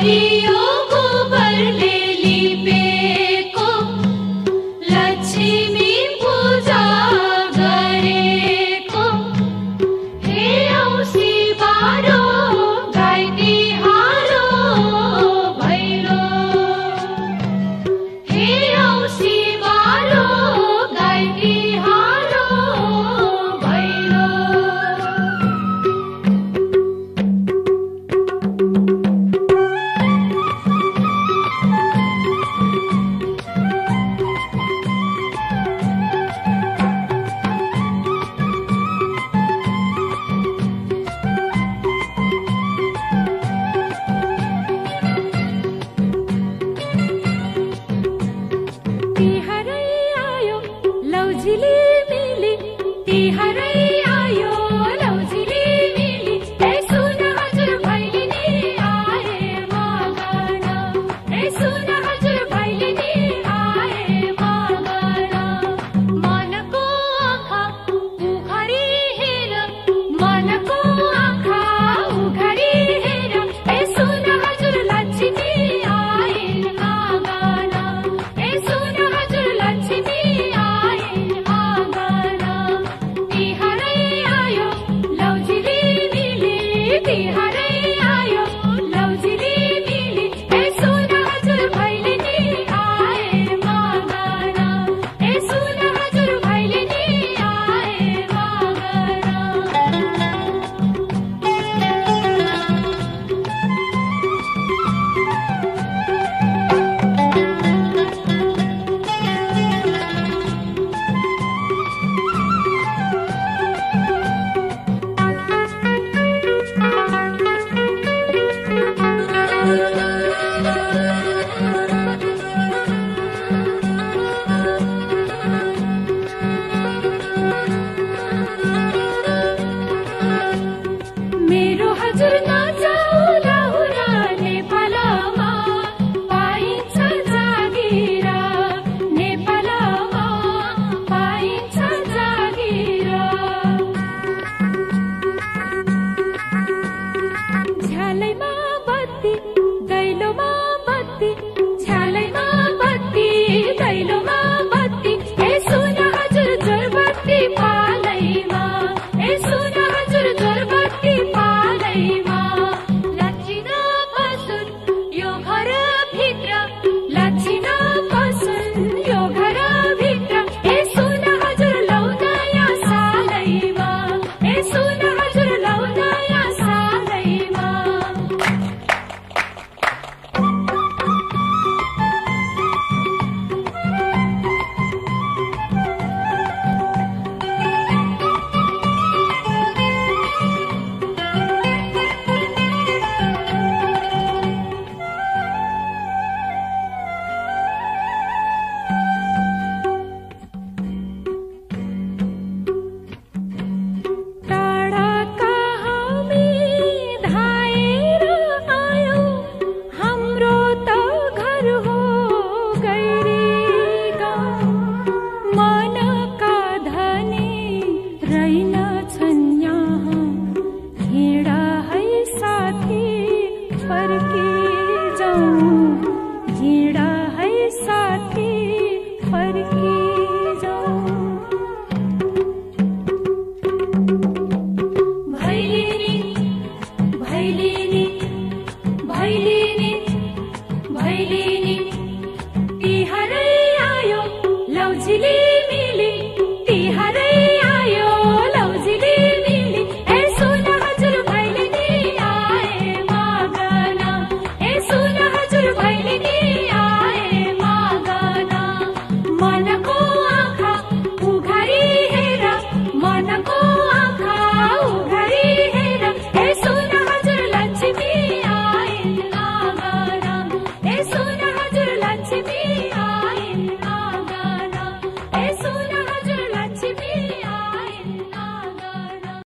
हरियो गोबरले लिपेको लक्ष्मी पूजा गरेको हे औँसी बारो गाई तिहारो भैलो हे औँसी बारो गाई तिहारो भैलो तिहारै आयो लौझिली मिली तिहारै आयो लौझिली मिली ए सुन हजुर भैलिनी आए मगन ए सुन हजुर भैलिनी आए मगन मनको आँखा उघारी हेर मनको आँखा उघारी हेर ए सुन हजुर लक्ष्मी आए मगन ए सुन हजुर लक्ष्मी आए मगन तिहारै आयो लौझिली मिली तिहारै आयो लौझिली मिली ए सुन हजुर भैलिनी आए मगन ए सुन हजुर भैलिनी आए मेरो हजुर नजाऊ लहुरा नेपालमा पाइन्छ जागिर नेपालमा पाइन्छ जागिर झ्यालैमा बत्ती दैलोमा बत्ती झ्यालैमा बत्ती दैलोमा बत्ती ए सुन हजुर जोरबत्ती पालैमा ए सुन हजुर जोरबत्ती पालैमा लक्षिन पसुन यो घर भित्र लक्षिन पसुन यो घर भित्र ए सुन हजुर लौ नयाँ सालैमा ए सुन हजुर लौ नयाँ सालैमा टाढाका हामी धाएर आयौँ हाम्रो त घर हो गैरी गाउँ मनका धनी रहेनछन् यहाँ हिँडा है साथी फर्की जाउँ हिँडा है साथी फर्की जाउँ भैलिनी भैलिनी भैलिनी भैलिनी